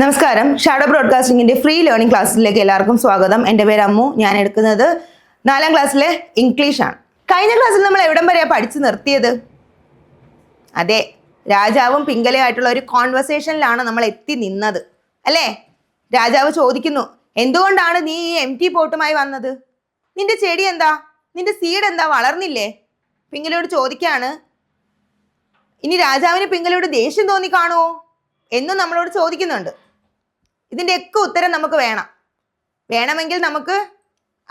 നമസ്കാരം. Shadow ബ്രോഡ്കാസ്റ്റിംഗിന്റെ free learning ക്ലാസ്സിലേക്ക് എല്ലാവർക്കും സ്വാഗതം. എൻ്റെ പേര് അമ്മു. ഞാൻ എടുക്കുന്നത് 4ാം ക്ലാസ്സിലെ ഇംഗ്ലീഷ് ആണ്. കഴിഞ്ഞ ക്ലാസ്സിൽ നമ്മൾ എവിടം വരെയാ പഠിച്ചു നിർത്തിയത്? അതെ, രാജാവും പിംഗലയുമായിട്ടുള്ള ഒരു കോൺവെർസേഷനിലാണ് നമ്മൾ എത്തി നിന്നത് അല്ലേ? രാജാവ് ചോദിക്കുന്നു, എന്തുകൊണ്ടാണ് നീ ഈ എംറ്റി പോട്ടുമായി വന്നത്? നിന്റെ ചെടി എന്താ, നിന്റെ സീഡ് എന്താ, വളർന്നില്ലേ? പിംഗലയോട് ചോദിക്കാണ്. ഇനി രാജാവിന് പിംഗലയോട് ദേഷ്യം തോന്നി കാണുമോ എന്നും നമ്മളോട് ചോദിക്കുന്നുണ്ട്. ഇതിൻ്റെയൊക്കെ ഉത്തരം നമുക്ക് വേണമെങ്കിൽ നമുക്ക്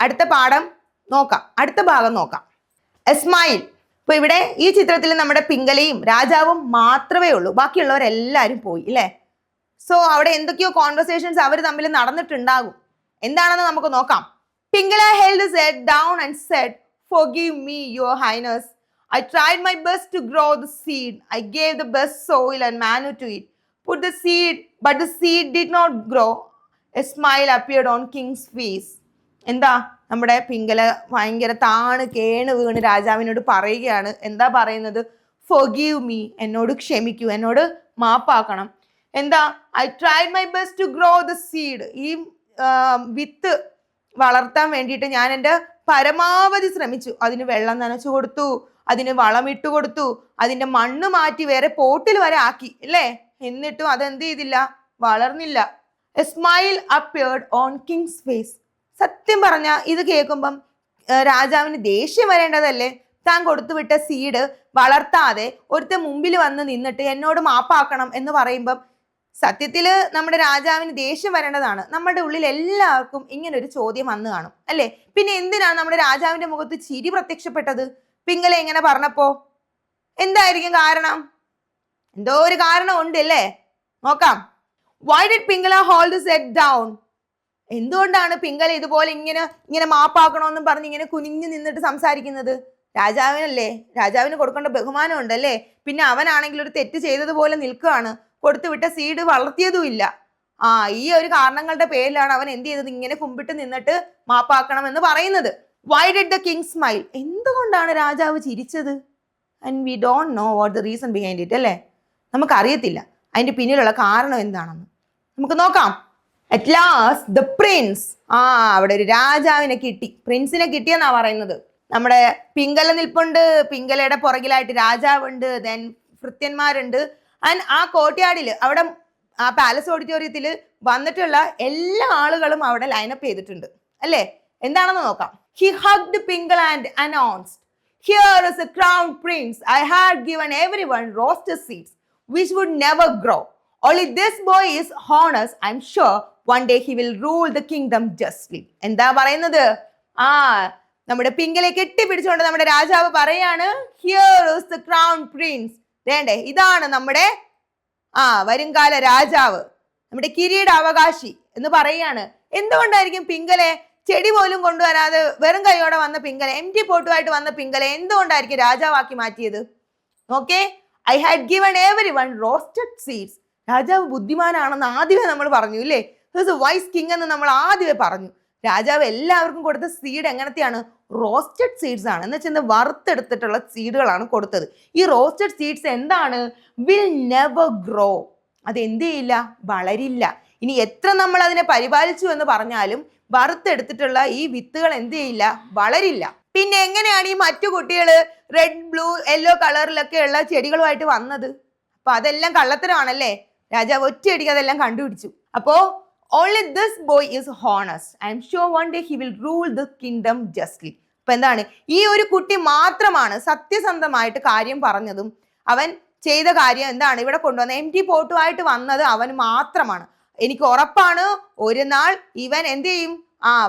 അടുത്ത പാഠം നോക്കാം, അടുത്ത ഭാഗം നോക്കാം. എസ്മൈൽ. ഇപ്പൊ ഇവിടെ ഈ ചിത്രത്തിൽ നമ്മുടെ പിംഗലയും രാജാവും മാത്രമേ ഉള്ളൂ, ബാക്കിയുള്ളവരെല്ലാവരും പോയി അല്ലേ? സോ അവിടെ എന്തൊക്കെയോ കോൺവെർസേഷൻസ് അവർ തമ്മിൽ നടന്നിട്ടുണ്ടാകും. എന്താണെന്ന് നമുക്ക് നോക്കാം. Pingala held his head down and said, "Forgive me, your highness. I tried my best to grow the seed. I gave the best soil and manure to it. Put the seed, but the seed did not grow." A smile appeared on King's face. എന്താ നമ്മുടെ പിംഗല ഭയങ്കര താണ് കേണ് വീണ് രാജാവിനോട് പറയുകയാണ്. എന്താ പറയുന്നത്? Forgive me, എന്നോട് ക്ഷമിക്കൂ, എന്നോട് മാപ്പാക്കണം. എന്താ? I tried my best to grow the seed. ഈ വിത്ത് വളർത്താൻ വേണ്ടിയിട്ട് ഞാൻ എൻ്റെ പരമാവധി ശ്രമിച്ചു. അതിന് വെള്ളം നനച്ചു കൊടുത്തു, അതിന് വളമിട്ട് കൊടുത്തു, അതിൻ്റെ മണ്ണ് മാറ്റി വേറെ പോട്ടിൽ വരെ ആക്കി അല്ലേ? എന്നിട്ടും അതെന്ത് ചെയ്തില്ല, വളർന്നില്ല. A smile appeared on king's face. സത്യം പറഞ്ഞ ഇത് കേൾക്കുമ്പം രാജാവിന് ദേഷ്യം വരേണ്ടതല്ലേ? താൻ കൊടുത്തുവിട്ട സീഡ് വളർത്താതെ ഒരുത്തെ മുമ്പിൽ വന്ന് നിന്നിട്ട് എന്നോട് മാപ്പാക്കണം എന്ന് പറയുമ്പം സത്യത്തില് നമ്മുടെ രാജാവിന് ദേഷ്യം വരേണ്ടതാണ്. നമ്മുടെ ഉള്ളിൽ എല്ലാവർക്കും ഇങ്ങനെ ഒരു ചോദ്യം വന്നു കാണും അല്ലേ? പിന്നെ എന്തിനാണ് നമ്മുടെ രാജാവിന്റെ മുഖത്ത് ചിരി പ്രത്യക്ഷപ്പെട്ടത് പിംഗല ഇങ്ങനെ പറഞ്ഞപ്പോ? എന്തായിരിക്കും കാരണം? എന്തോ ഒരു കാരണം ഉണ്ട് അല്ലേ? നോക്കാം. Why did Pingala hold his head down? എന്തുകൊണ്ടാണ് പിംഗല ഇതുപോലെ ഇങ്ങനെ മാപ്പാക്കണമെന്നും പറഞ്ഞ് ഇങ്ങനെ കുനിഞ്ഞു നിന്നിട്ട് സംസാരിക്കുന്നത്? രാജാവിനല്ലേ, രാജാവിന് കൊടുക്കേണ്ട ബഹുമാനം ഉണ്ടല്ലേ? പിന്നെ അവനാണെങ്കിൽ ഒരു തെറ്റ് ചെയ്തതുപോലെ നിൽക്കുകയാണ്, കൊടുത്തുവിട്ട സീഡ് വളർത്തിയതും ഇല്ല. ഈ ഒരു കാരണങ്ങളുടെ പേരിലാണ് അവൻ എന്ത് ചെയ്തത്, ഇങ്ങനെ കുമ്പിട്ട് നിന്നിട്ട് മാപ്പാക്കണം എന്ന് പറയുന്നത്. Why did the king smile? എന്തുകൊണ്ടാണ് രാജാവ് ചിരിച്ചത്? And we don't know what the reason behind it അല്ലേ? നമുക്കറിയത്തില്ല അതിന്റെ പിന്നിലുള്ള കാരണം എന്താണെന്ന്. നമുക്ക് നോക്കാം. At last the prince. അവിടെ ഒരു രാജാവിനെ കിട്ടി, പ്രിൻസിനെ കിട്ടിയെന്നാ പറയുന്നത്. നമ്മുടെ പിംഗല നിൽപ്പുണ്ട്, പിംഗലയുടെ പുറകിലായിട്ട് രാജാവുണ്ട്, ദെൻ ഭൃത്യന്മാരുണ്ട്. ആൻഡ് ആ കോട്ടയാടില് അവിടെ ആ പാലസ് ഓഡിറ്റോറിയത്തിൽ വന്നിട്ടുള്ള എല്ലാ ആളുകളും അവിടെ ലൈനപ്പ് ചെയ്തിട്ടുണ്ട് അല്ലേ? എന്താണെന്ന് നോക്കാം. He hugged Pingala and announced, "Here is a crowned prince. I had given everyone roasted seeds which would never grow. Only this boy is honest. I'm sure one day he will rule the kingdom justly." എന്താ പറയുന്നത്? നമ്മുടെ പിംഗലയെ കെട്ടിപ്പിടിച്ചുകൊണ്ട് നമ്മുടെ രാജാവ് പറയാണ്, "Here is the crowned prince." വേണ്ടേ, ഇതാണ് നമ്മുടെ വരുംകാല രാജാവ്, നമ്മുടെ കിരീട അവകാശി എന്ന് പറയാണ്. എന്തുകൊണ്ടായിരിക്കും പിംഗലെ ചെടി പോലും കൊണ്ടുവരാതെ വെറും കൈയോടെ വന്ന പിംഗല, എംറ്റി പോട്ടുമായിട്ട് വന്ന പിംഗല എന്തുകൊണ്ടായിരിക്കും രാജാവാക്കി മാറ്റിയത്? Okay, I had given everyone roasted seeds. രാജാവ് ബുദ്ധിമാനാണെന്ന് ആദ്യമേ നമ്മൾ പറഞ്ഞു ഇല്ലേ? He is a wise king എന്ന് നമ്മൾ ആദ്യമേ പറഞ്ഞു. രാജാവ് എല്ലാവർക്കും കൊടുത്ത സീഡ് എങ്ങനത്തെയാണ്? റോസ്റ്റഡ് സീഡ്സ് ആണ്. എന്ന് വെച്ചാൽ വറുത്തെടുത്തിട്ടുള്ള സീഡുകളാണ് കൊടുത്തത്. ഈ റോസ്റ്റഡ് സീഡ്സ് എന്താണ്? Will never grow. അത് എന്ത് ചെയ്യില്ല, വളരില്ല. ഇനി എത്ര നമ്മൾ അതിനെ പരിപാലിച്ചു എന്ന് പറഞ്ഞാലും വറുത്തെടുത്തിട്ടുള്ള ഈ വിത്തുകൾ എന്ത് ചെയ്യില്ല, വളരില്ല. പിന്നെ എങ്ങനെയാണ് ഈ മറ്റു കുട്ടികള് റെഡ്, ബ്ലൂ, യെല്ലോ കളറിലൊക്കെ ഉള്ള ചെടികളുമായിട്ട് വന്നത്? അപ്പൊ അതെല്ലാം കള്ളത്തരമാണല്ലേ? രാജാവ് ഒറ്റയടിക്ക് അതെല്ലാം കണ്ടുപിടിച്ചു. അപ്പോ only this boy is honest. I am sure one day he will rule the kingdom justly. അപ്പൊ എന്താണ്? ഈ ഒരു കുട്ടി മാത്രമാണ് സത്യസന്ധമായിട്ട് കാര്യം പറഞ്ഞതും അവൻ ചെയ്ത കാര്യം എന്താണ്? ഇവിടെ കൊണ്ടുവന്ന എംറ്റി പോട്ടുമായിട്ട് വന്നത് അവൻ മാത്രമാണ്. എനിക്ക് ഉറപ്പാണ് ഒരു നാൾ ഇവൻ എന്ത് ചെയ്യും,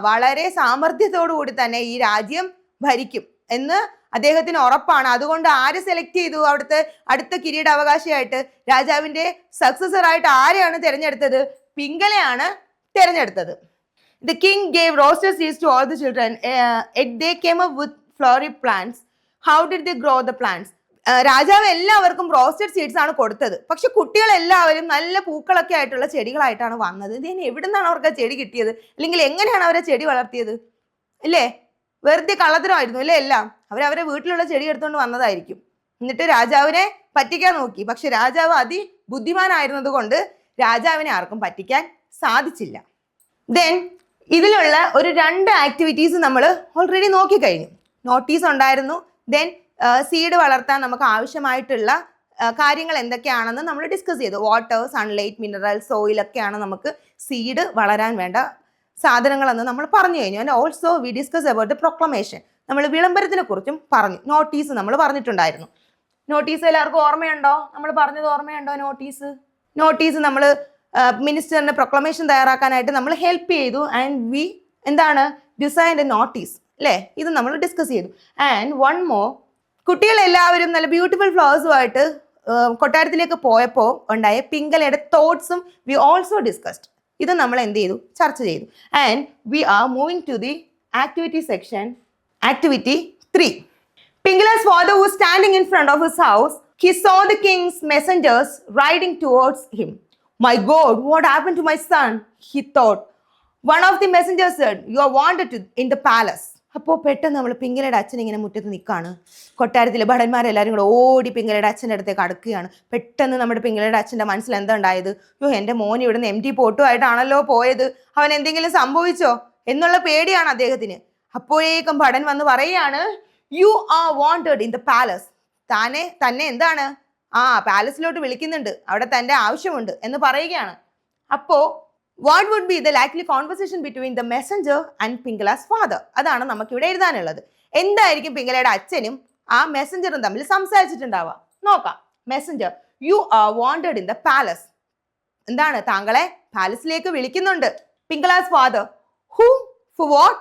വളരെ സാമർഥ്യത്തോടു കൂടി തന്നെ ഈ രാജ്യം ഭരിക്കും എന്ന് അദ്ദേഹത്തിന് ഉറപ്പാണ്. അതുകൊണ്ട് ആര് സെലക്ട് ചെയ്തു അവിടുത്തെ അടുത്ത കിരീടാവകാശിയായിട്ട്? രാജാവിന്റെ സക്സസർ ആയിട്ട് ആരെയാണ് തിരഞ്ഞെടുത്തത്? പിംഗലയാണ് തിരഞ്ഞെടുത്തത്. The king gave roasted seeds to all the children. They came up with flowery plants. How did they grow the plants? രാജാവ് എല്ലാവർക്കും റോസ്റ്റഡ് സീഡ്സ് ആണ് കൊടുത്തത്. പക്ഷെ കുട്ടികളെല്ലാവരും നല്ല പൂക്കളൊക്കെ ആയിട്ടുള്ള ചെടികളായിട്ടാണ് വന്നത്. ഇതിന് എവിടെ നിന്നാണ് അവർക്ക് ആ ചെടി കിട്ടിയത്? അല്ലെങ്കിൽ എങ്ങനെയാണ് അവരെ ചെടി വളർത്തിയത്? ഇല്ലേ, വെറുതെ കള്ളത്തരമായിരുന്നു അല്ലേ? എല്ലാം അവരവരെ വീട്ടിലുള്ള ചെടി എടുത്തുകൊണ്ട് വന്നതായിരിക്കും. എന്നിട്ട് രാജാവിനെ പറ്റിക്കാൻ നോക്കി. പക്ഷെ രാജാവ് ബുദ്ധിമാനായിരുന്നത് കൊണ്ട് രാജാവിനെ ആർക്കും പറ്റിക്കാൻ സാധിച്ചില്ല. ദെൻ ഇതിലുള്ള ഒരു 2 ആക്ടിവിറ്റീസ് നമ്മൾ ഓൾറെഡി നോക്കിക്കഴിഞ്ഞു. നോട്ടീസ് ഉണ്ടായിരുന്നു. ദെൻ സീഡ് വളർത്താൻ നമുക്ക് ആവശ്യമായിട്ടുള്ള കാര്യങ്ങൾ എന്തൊക്കെയാണെന്ന് നമ്മൾ ഡിസ്കസ് ചെയ്തു. വാട്ടർ, സൺലൈറ്റ്, മിനറൽ, സോയിൽ ഒക്കെയാണ് നമുക്ക് സീഡ് വളരാൻ വേണ്ട സാധനങ്ങളെന്ന് നമ്മൾ പറഞ്ഞു കഴിഞ്ഞു. And also we discuss about the proclamation. നമ്മൾ വിളംബരത്തിനെ കുറിച്ചും പറഞ്ഞു. നോട്ടീസ് നമ്മൾ പറഞ്ഞിട്ടുണ്ടായിരുന്നു. നോട്ടീസ് എല്ലാവർക്കും ഓർമ്മയുണ്ടോ? നമ്മൾ പറഞ്ഞത് ഓർമ്മയുണ്ടോ? നോട്ടീസ് നമ്മൾ മിനിസ്റ്ററിന്റെ പ്രൊക്ലമേഷൻ തയ്യാറാക്കാനായിട്ട് നമ്മൾ ഹെൽപ്പ് ചെയ്തു. ആൻഡ് വി എന്താണ് ഡിസൈൻ എ നോട്ടീസ് അല്ലേ? ഇത് നമ്മൾ ഡിസ്കസ് ചെയ്തു. ആൻഡ് വൺ മോർ, കുട്ടികളെല്ലാവരും നല്ല ബ്യൂട്ടിഫുൾ ഫ്ലവേഴ്സുമായിട്ട് കൊട്ടാരത്തിലേക്ക് പോയപ്പോൾ ഉണ്ടായ പിംഗലയുടെ തോട്ട്സും വി ഓൾസോ ഡിസ്കസ്ഡ്. ഇത് നമ്മൾ എന്ത് ചെയ്തു? ചർച്ച ചെയ്തു. And we are moving to the activity section. Activity 3. Pingala's father was standing in front of his house. He saw the king's messengers riding towards him. My God, what happened to my son? He thought. One of the messengers said, you are wanted in the palace. അപ്പോൾ പെട്ടെന്ന് നമ്മൾ പിംഗലയുടെ അച്ഛൻ ഇങ്ങനെ മുറ്റത്ത് നിൽക്കുകയാണ്. കൊട്ടാരത്തിലെ ഭടന്മാരെല്ലാവരും കൂടെ ഓടി പിംഗലയുടെ അച്ഛൻ്റെ അടുത്തേക്ക് അടുക്കുകയാണ്. പെട്ടെന്ന് നമ്മുടെ പിംഗലയുടെ അച്ഛൻ്റെ മനസ്സിൽ എന്താ ഉണ്ടായത്? എൻ്റെ മോൻ ഇവിടുന്ന് എംറ്റി പോട്ടുമായിട്ടാണല്ലോ പോയത്, അവൻ എന്തെങ്കിലും സംഭവിച്ചോ എന്നുള്ള പേടിയാണ് അദ്ദേഹത്തിന്. അപ്പോഴേക്കും ഭടൻ വന്ന് പറയുകയാണ്, you are wanted in the palace. തന്നെ എന്താണ് പാലസിലോട്ട് വിളിക്കുന്നുണ്ട്, അവിടെ തൻ്റെ ആവശ്യമുണ്ട് എന്ന് പറയുകയാണ്. അപ്പോൾ what would be the likely conversation between the messenger and Pingala's father? അതാണ് നമുക്കിവിടെ എഴുതാനുള്ളത്. എന്തായിരിക്കും പിംഗലയുടെ അച്ഛനും ആ മെസ്സഞ്ചറും തമ്മിൽ സംസാരിച്ചിട്ടുണ്ടാവുക നോക്കാം. Messenger, you are wanted in the palace. എന്താണ്? താങ്കളെ പാലസിലേക്ക് വിളിക്കുന്നുണ്ട്. പിംഗലാസ് ഫാദർ, ഹൂ, ഫോർ വാട്ട്?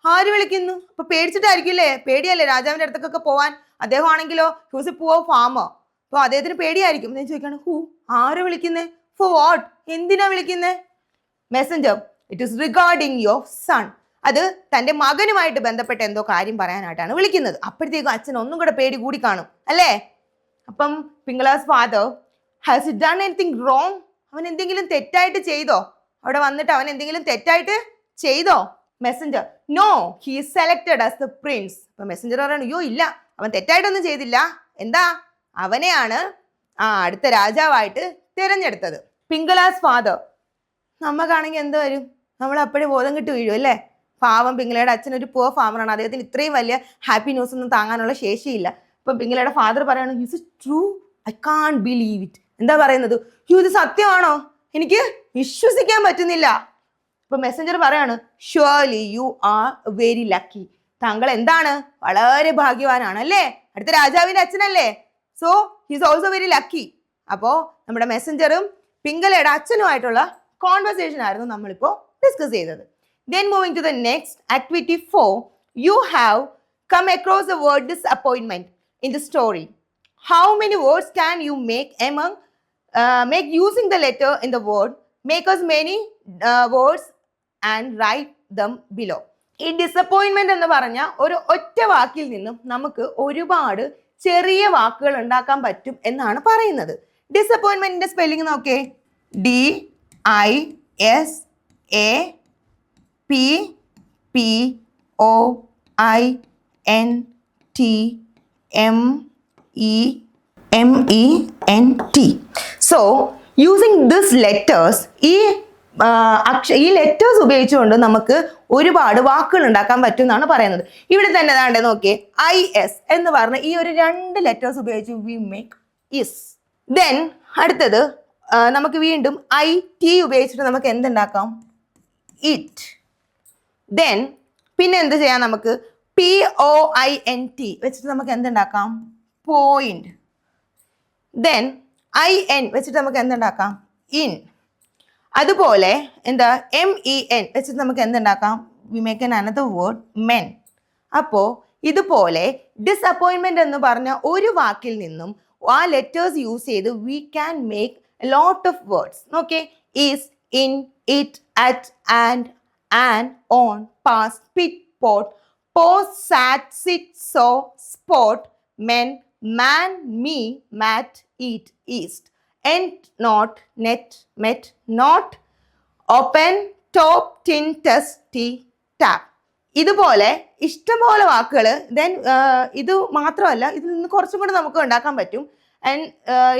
ആര് വിളിക്കുന്നു? അപ്പൊ പേടിച്ചിട്ടായിരിക്കില്ലേ? പേടിയല്ലേ രാജാവിന്റെ അടുത്തേക്കൊക്കെ പോവാൻ. അദ്ദേഹം ആണെങ്കിലോ ഹൂസ് എ പുവർ ഫാമർ. അപ്പോൾ അദ്ദേഹത്തിന് പേടിയായിരിക്കും. ഞാൻ ചോദിക്കാണ്, ഹൂ, ആര് വിളിക്കുന്നേ? For what? എന്തിനാ വിളിക്കുന്നേ? Messenger, it is regarding your son. അത് തൻ്റെ മകനുമായിട്ട് ബന്ധപ്പെട്ട എന്തോ കാര്യം പറയാനായിട്ടാണ് വിളിക്കുന്നത്. അപ്പോഴത്തേക്കും അച്ഛൻ ഒന്നും കൂടെ പേടി കൂടി കാണും അല്ലേ? അപ്പം Pingala's father, has it done anything wrong? അവൻ എന്തെങ്കിലും തെറ്റായിട്ട് ചെയ്തോ? അവിടെ വന്നിട്ട് അവൻ എന്തെങ്കിലും തെറ്റായിട്ട് ചെയ്തോ? Messenger, no, he is selected as the prince. അപ്പൊ മെസ്സഞ്ചർ പറയണം, അയ്യോ ഇല്ല, അവൻ തെറ്റായിട്ടൊന്നും ചെയ്തില്ല. എന്താ? അവനെയാണ് അടുത്ത രാജാവായിട്ട് തിരഞ്ഞെടുത്തത്. പിംഗലാസ് ഫാദർ, നമുക്കാണെങ്കിൽ എന്ത് വരും? നമ്മൾ അപ്പോഴും ബോധം കിട്ടി വീഴും അല്ലേ? പാവം പിംഗലയുടെ അച്ഛൻ ഒരു പുവർ ഫാമറാണ്. അദ്ദേഹത്തിന് ഇത്രയും വലിയ ഹാപ്പി ന്യൂസ് ഒന്നും താങ്ങാനുള്ള ശേഷിയില്ല. അപ്പം പിംഗലയുടെ ഫാദർ പറയണം, his is true, I can't believe it. എന്താ പറയുന്നത്? ഇത് സത്യമാണോ? എനിക്ക് വിശ്വസിക്കാൻ പറ്റുന്നില്ല. അപ്പൊ മെസ്സഞ്ചർ പറയാണ്, surely you are very lucky. താങ്കൾ എന്താണ്? വളരെ ഭാഗ്യവാനാണ് അല്ലേ? അടുത്ത രാജാവിന്റെ അച്ഛനല്ലേ? So his also very lucky. അപ്പോൾ നമ്മുടെ മെസ്സഞ്ചറും പിംഗലയുടെ അച്ഛനുമായിട്ടുള്ള കോൺവെർസേഷൻ ആയിരുന്നു നമ്മളിപ്പോൾ ഡിസ്കസ് ചെയ്തത്. Then moving to the next, activity 4, you have come across the word disappointment in the story. How many words can you make using the letter in the word? Make as many words and write them below. ഈ disappointment എന്ന് പറഞ്ഞ ഒരു ഒറ്റ വാക്കിൽ നിന്നും നമുക്ക് ഒരുപാട് ചെറിയ വാക്കുകൾ ഉണ്ടാക്കാൻ പറ്റും എന്നാണ് പറയുന്നത്. ഡിസപ്പോയിൻമെന്റിന്റെ സ്പെല്ലിംഗ് നോക്കേ, DISAPPOINTMENT. So using these letters, ഈ ലെറ്റേഴ്സ് ഉപയോഗിച്ചുകൊണ്ട് നമുക്ക് ഒരുപാട് വാക്കുകൾ ഉണ്ടാക്കാൻ പറ്റും എന്നാണ് പറയുന്നത്. ഇവിടെ തന്നെ താണ്ടെ നോക്കിയേ, IS എന്ന് പറഞ്ഞ ഈ ഒരു 2 ലെറ്റേഴ്സ് ഉപയോഗിച്ച് വി മേക്ക് ഇസ്. ദെൻ അടുത്തത് നമുക്ക് വീണ്ടും IT ഉപയോഗിച്ചിട്ട് നമുക്ക് എന്തുണ്ടാക്കാം? ഇറ്റ്. ദെൻ പിന്നെ എന്ത് ചെയ്യാം? നമുക്ക് POINT വെച്ചിട്ട് നമുക്ക് എന്തുണ്ടാക്കാം? പോയിന്റ്. ദെൻ IN വെച്ചിട്ട് നമുക്ക് എന്തുണ്ടാക്കാം? ഇൻ. അതുപോലെ എന്താ MEN വെച്ചിട്ട് നമുക്ക് എന്തുണ്ടാക്കാം? We make an another word, men. അപ്പോൾ ഇതുപോലെ ഡിസപ്പോയിൻമെന്റ് എന്ന് പറഞ്ഞ ഒരു വാക്കിൽ നിന്നും ആ ലെറ്റേഴ്സ് യൂസ് ചെയ്ത് we can make a lot of words. Okay, is, in, it, at, and, on, past, pit, pot, post, sat, sit, saw, spot, men, man, me, mat, eat, east, end, not, net, met, not, open, top, tin, test, tea, tap. ഇതുപോലെ ഇഷ്ടംപോലെ വാക്കുകൾ. Then ഇത് മാത്രമല്ല, ഇതിൽ നിന്ന് കുറച്ചും കൂടെ നമുക്ക് ഉണ്ടാക്കാൻ പറ്റും. ആൻഡ്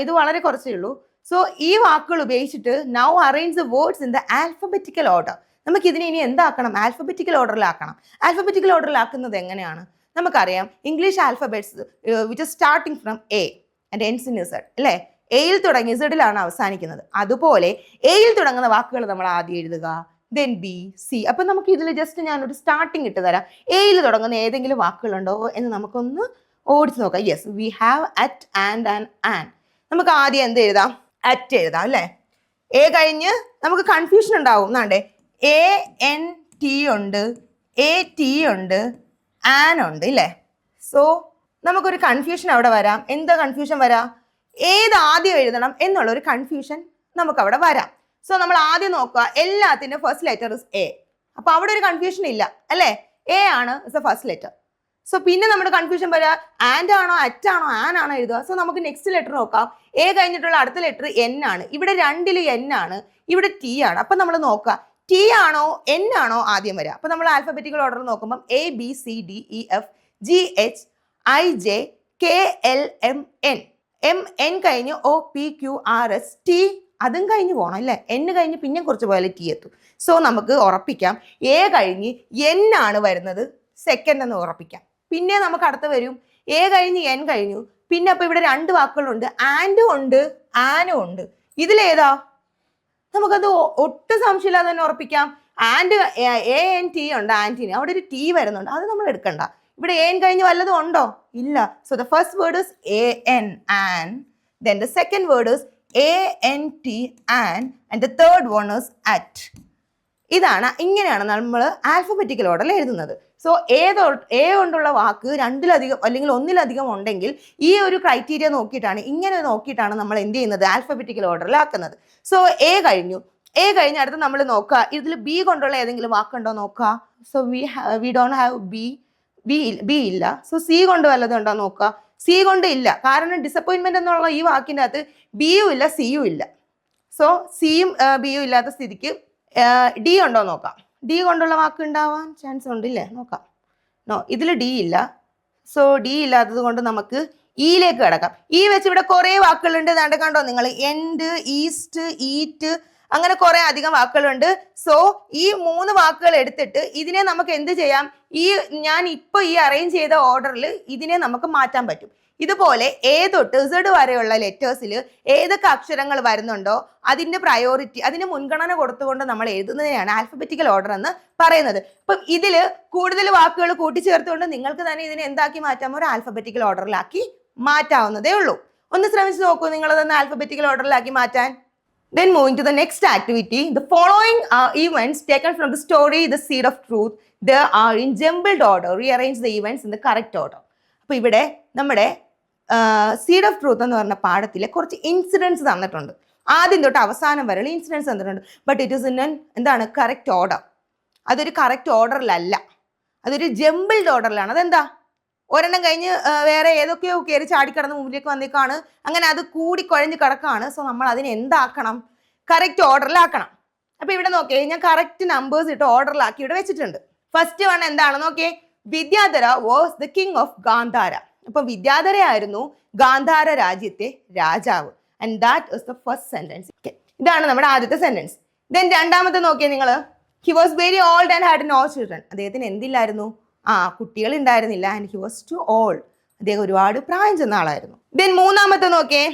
ഇത് വളരെ കുറച്ചേ ഉള്ളൂ. സോ ഈ വാക്കുകൾ ഉപയോഗിച്ചിട്ട് now arrange the words in the alphabetical order. നമുക്ക് ഇതിനെ ഇനി എന്താക്കണം? ആൽഫബറ്റിക്കൽ ഓർഡറിലാക്കണം. ആൽഫബറ്റിക്കൽ ഓർഡറിലാക്കുന്നത് എങ്ങനെയാണ്? നമുക്കറിയാം English alphabets which starting from A and ends in Z അല്ലേ? എയിൽ തുടങ്ങി ഇസഡിലാണ് അവസാനിക്കുന്നത്. അതുപോലെ എയിൽ തുടങ്ങുന്ന വാക്കുകൾ നമ്മൾ ആദ്യം എഴുതുക, ദെൻ ബി, സി. അപ്പം നമുക്ക് ഇതിൽ ജസ്റ്റ് ഞാനൊരു സ്റ്റാർട്ടിങ് ഇട്ട് തരാം. എയിൽ തുടങ്ങുന്ന ഏതെങ്കിലും വാക്കുകളുണ്ടോ എന്ന് നമുക്കൊന്ന് ഓടിച്ച് നോക്കാം. Yes, we have at, and an. നമുക്ക് ആദ്യം എന്ത് എഴുതാം? അറ്റ് എഴുതാം അല്ലേ? എ കഴിഞ്ഞ് നമുക്ക് കൺഫ്യൂഷൻ ഉണ്ടാവും. എന്നാണ്ടേ എ എൻ ടി ഉണ്ട്, എ ടി ഉണ്ട്, ആൻ ഉണ്ട് ഇല്ലേ? സോ നമുക്കൊരു കൺഫ്യൂഷൻ അവിടെ വരാം. എന്താ കൺഫ്യൂഷൻ വരാം? ഏത് ആദ്യം എഴുതണം എന്നുള്ളൊരു കൺഫ്യൂഷൻ നമുക്കവിടെ വരാം. സോ നമ്മൾ ആദ്യം നോക്കുക, എല്ലാത്തിൻ്റെ ഫസ്റ്റ് ലെറ്റർ ഇസ് എ. അപ്പോൾ അവിടെ ഒരു കൺഫ്യൂഷൻ ഇല്ല അല്ലേ? എ ആണ് is A first letter. So പിന്നെ നമ്മുടെ കൺഫ്യൂഷൻ വരാം, ആൻഡ് ആണോ അറ്റ് ആണോ ആൻ ആണോ എഴുതുക. സോ നമുക്ക് നെക്സ്റ്റ് ലെറ്റർ നോക്കാം. എ കഴിഞ്ഞിട്ടുള്ള അടുത്ത ലെറ്റർ എൻ ആണ്. ഇവിടെ രണ്ടിൽ എൻ ആണ്, ഇവിടെ ടി ആണ്. അപ്പം നമ്മൾ നോക്കുക ടി ആണോ എൻ ആണോ ആദ്യം വരിക. അപ്പം നമ്മൾ ആൽഫബറ്റിക്കൽ ഓർഡർ നോക്കുമ്പം A B C D E F G H I J K L M N. M N കഴിഞ്ഞ് O P Q R S T അതും കഴിഞ്ഞ് പോകണം അല്ലേ? എൻ കഴിഞ്ഞ് പിന്നെ കുറച്ച് പോയാൽ ടി എത്തും. സോ നമുക്ക് ഉറപ്പിക്കാം എ കഴിഞ്ഞ് എൻ ആണ് വരുന്നത് സെക്കൻഡ് എന്ന് ഉറപ്പിക്കാം. പിന്നെ നമുക്ക് അടുത്ത് വരും എ കഴിഞ്ഞ് എൻ കഴിഞ്ഞു. പിന്നെ അപ്പോൾ ഇവിടെ രണ്ട് വാക്കുകളുണ്ട്, ആൻഡും ഉണ്ട് ആനും ഉണ്ട്. ഇതിലേതാ? നമുക്കത് ഒട്ടും സംശയമില്ലാതെ തന്നെ ഉറപ്പിക്കാം. ആൻഡ് എ എൻ ടി ഉണ്ട്, ആൻറ്റിന് അവിടെ ഒരു ടി വരുന്നുണ്ട്, അത് നമ്മൾ എടുക്കണ്ട. ഇവിടെ എൻ കഴിഞ്ഞ് വല്ലതും ഉണ്ടോ? ഇല്ല. So the first word is A N an, then the second word is A N T an and the third one is at. ഇങ്ങനെയാണ് നമ്മൾ ആൽഫബറ്റിക്കൽ ഓർഡറിൽ എഴുതുന്നത്. സോ എ കൊണ്ടുള്ള വാക്ക് രണ്ടിലധികം അല്ലെങ്കിൽ ഒന്നിലധികം ഉണ്ടെങ്കിൽ ഈ ഒരു ക്രൈറ്റീരിയ നോക്കിയിട്ടാണ് നമ്മൾ എന്ത് ചെയ്യുന്നത്? ആൽഫബറ്റിക്കൽ ഓർഡറിലാക്കുന്നത്. സോ എ കഴിഞ്ഞു. എ കഴിഞ്ഞ് അടുത്ത് നമ്മൾ നോക്കുക, ഇതിൽ ബി കൊണ്ടുള്ള ഏതെങ്കിലും വാക്കുണ്ടോ നോക്കുക. So we don't have be ഇല്ല. സോ സി കൊണ്ട് വല്ലതും ഉണ്ടോ നോക്കുക. സി കൊണ്ട് ഇല്ല, കാരണം ഡിസപ്പോയിൻമെന്റ് എന്നുള്ള ഈ വാക്കിൻ്റെ അകത്ത് ബിയും ഇല്ല സിയും ഇല്ല. സോ സിയും ബിയും ഇല്ലാത്ത സ്ഥിതിക്ക് ഡി ഉണ്ടോ നോക്കാം. ഡി കൊണ്ടുള്ള വാക്ക് ഉണ്ടാവാൻ ചാൻസ് ഉണ്ടില്ലേ? നോക്കാം. നോ, ഇതിൽ ഡി ഇല്ല. സോ ഡി ഇല്ലാത്തത് കൊണ്ട് നമുക്ക് ഇയിലേക്ക് കിടക്കാം. ഈ വെച്ച് ഇവിടെ കുറേ വാക്കുകളുണ്ട്. ദാണ്ട് കണ്ടോ നിങ്ങൾ, എൻഡ്, ഈസ്റ്റ്, ഈറ്റ്, അങ്ങനെ കുറേ അധികം വാക്കുകളുണ്ട്. സോ ഈ 3 വാക്കുകൾ എടുത്തിട്ട് ഇതിനെ നമുക്ക് എന്ത് ചെയ്യാം? ഞാൻ ഇപ്പോൾ ഈ അറേഞ്ച് ചെയ്ത ഓർഡറിൽ ഇതിനെ നമുക്ക് മാറ്റാൻ പറ്റും. ഇതുപോലെ എ തൊട്ട് ഇസഡ് വരെയുള്ള ലെറ്റേഴ്സിൽ ഏതൊക്കെ അക്ഷരങ്ങൾ വരുന്നുണ്ടോ അതിൻ്റെ പ്രയോറിറ്റി, അതിന് മുൻഗണന കൊടുത്തുകൊണ്ട് നമ്മൾ എഴുതുന്നതിനെയാണ് ആൽഫബറ്റിക്കൽ ഓർഡർ എന്ന് പറയുന്നത്. അപ്പം ഇതിൽ കൂടുതൽ വാക്കുകൾ കൂട്ടിച്ചേർത്തുകൊണ്ട് നിങ്ങൾക്ക് തന്നെ ഇതിനെ എന്താക്കി മാറ്റാം? ഒരു ആൽഫബറ്റിക്കൽ ഓർഡറിലാക്കി മാറ്റാവുന്നതേ ഉള്ളൂ. ഒന്ന് ശ്രമിച്ച് നോക്കൂ നിങ്ങളതൊന്ന് ആൽഫബറ്റിക്കൽ ഓർഡറിലാക്കി മാറ്റാൻ. Then moving to the next activity, the following are events taken from the story The Seed of Truth. They are in jumbled order. Rearrange the events in the correct order. അപ്പോൾ ഇവിടെ നമ്മുടെ seed of truth എന്ന് പറഞ്ഞ പാഠത്തിലെ കുറച്ച് incidents തന്നിട്ടുണ്ട്. ആദ്യം തൊട്ട് അവസാനം വരെയുള്ള ഇൻസിഡൻസ് തന്നിട്ടുണ്ട്. ബട്ട് ഇറ്റ് ഈസ് ഇൻ എന്താണ് കറക്റ്റ് ഓർഡർ. അതൊരു കറക്റ്റ് ഓർഡറിലല്ല, അതൊരു ജംബിൾഡ് ഓർഡറിലാണ്. അതെന്താ? ഒരെണ്ണം കഴിഞ്ഞ് വേറെ ഏതൊക്കെയോ കയറി ചാടിക്കടന്ന് മുമ്പിലേക്ക് വന്നേക്കാണ്. അങ്ങനെ അത് കൂടി കുഴഞ്ഞ് കിടക്കാണ്. സോ നമ്മൾ അതിനെ എന്താക്കണം? കറക്റ്റ് ഓർഡറിലാക്കണം. അപ്പോൾ ഇവിടെ നോക്കിയേ, ഞാൻ കറക്റ്റ് നമ്പേഴ്സ് ഇട്ട് ഓർഡറിലാക്കി ഇവിടെ വെച്ചിട്ടുണ്ട്. ഫസ്റ്റ് വൺ എന്താണ് നോക്കിയേ? Vidyadhara was the king of Gandhara. അപ്പോൾ വിദ്യാധര ആയിരുന്നു ഗാന്ധാര രാജ്യത്തെ രാജാവ്. And that is the first sentence. ഇതാണ് നമ്മുടെ ആദ്യത്തെ സെന്റൻസ്. ദെൻ രണ്ടാമത്തെ നോക്കിയേ നിങ്ങൾ, he was very old and had no children. അദ്ദേഹത്തിന് എന്തില്ലായിരുന്നു? കുട്ടികൾ ഉണ്ടായിരുന്നില്ല. And he was too old. അദ്ദേഹം ഒരുപാട് പ്രായം ചെന്ന ആളായിരുന്നു. ദെൻ മൂന്നാമത്തെ നോക്കിയേ,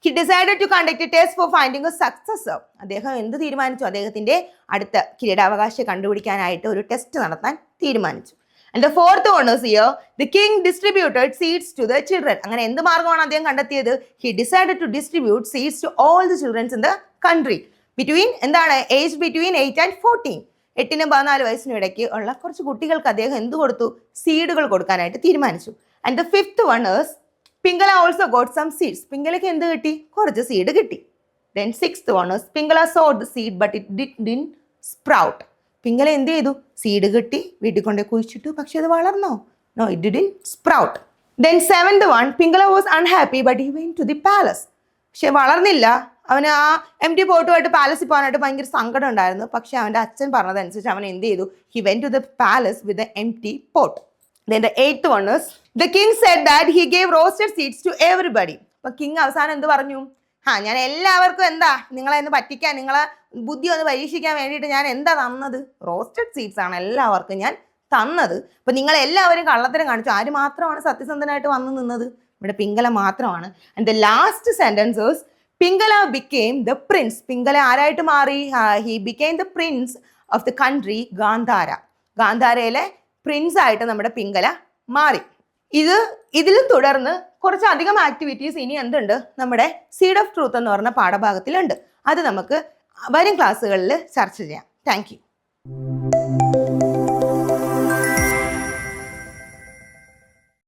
he decided to conduct a test for finding a successor. അദ്ദേഹം എന്ത് തീരുമാനിച്ചു? അദ്ദേഹത്തിന്റെ അടുത്ത കിരീടാവകാശിയെ കണ്ടുപിടിക്കാനായിട്ട് ഒരു ടെസ്റ്റ് നടത്താൻ തീരുമാനിച്ചു. And the fourth one is here, the king distributed seeds to the children. അങ്ങനെ എന്ത് മാർഗമാണ് അദ്ദേഹം കണ്ടെത്തിയത്? He decided to distribute seeds to all the childrens in the country between age between 8 and 14. 8 - 14 വയസ്സിനും ഇടയ്ക്ക് ഉള്ള കുറച്ച് കുട്ടികൾക്ക് അദ്ദേഹം എന്ത് കൊടുത്തു? സീഡുകൾ കൊടുക്കാനായിട്ട് തീരുമാനിച്ചു. And the fifth one is Pingala also got some seeds. പിംഗലയ്ക്ക് എന്ത് കിട്ടി? കുറച്ച് സീഡ് കിട്ടി. Then sixth one is Pingala sowed the seed but it didn't sprout. Pingala എന്ത് ചെയ്തു? സീഡ് കിട്ടി, വീട്ടിൽ കൊണ്ടേ കുഴിച്ചിട്ടു, പക്ഷെ അത് വളർന്നോ? No, it didn't sprout. Then seventh one, Pingala was unhappy but he went to the palace. പക്ഷെ വളർന്നില്ല. അവന് ആ എംപ്റ്റി പോട്ടുമായിട്ട് പാലസിൽ പോകാനായിട്ട് ഭയങ്കര സങ്കടം ഉണ്ടായിരുന്നു. പക്ഷെ അവൻ്റെ അച്ഛൻ പറഞ്ഞതനുസരിച്ച് അവൻ എന്ത് ചെയ്തു? He went to the palace with a empty pot. Then the eighth one is, the king said that he gave roasted seeds to everybody. അപ്പോൾ കിങ് അവസാനം എന്ത് പറഞ്ഞു? ഞാൻ എല്ലാവർക്കും എന്താ നിങ്ങളെ ഒന്ന് പറ്റിക്കാൻ, നിങ്ങളെ ബുദ്ധി ഒന്ന് പരീക്ഷിക്കാൻ വേണ്ടിയിട്ട് ഞാൻ എന്താ തന്നത്? റോസ്റ്റഡ് സീഡ്സ് ആണ് എല്ലാവർക്കും ഞാൻ തന്നത്. അപ്പൊ നിങ്ങൾ എല്ലാവരും കള്ളത്തരം കാണിച്ചു. ആര് മാത്രമാണ് സത്യസന്ധനായിട്ട് വന്നു നിന്നത്? ഇവിടെ പിംഗല മാത്രമാണ്. And the last sentences Pingala became the prince. Pingala ആരായിട്ട് മാറി? He became the prince of the country Gandhara. ഗാന്ധാരയിലെ പ്രിൻസ് ആയിട്ട് നമ്മുടെ പിംഗല മാറി. ഇതിലും തുടർന്ന് കുറച്ചധികം ആക്ടിവിറ്റീസ് ഇനി എന്തുണ്ട്? നമ്മുടെ സീഡ് ഓഫ് ട്രൂത്ത് എന്ന് പറഞ്ഞ പാഠഭാഗത്തിലുണ്ട്. അത് നമുക്ക് വരും ക്ലാസ്സുകളിൽ ചർച്ച ചെയ്യാം. Thank you.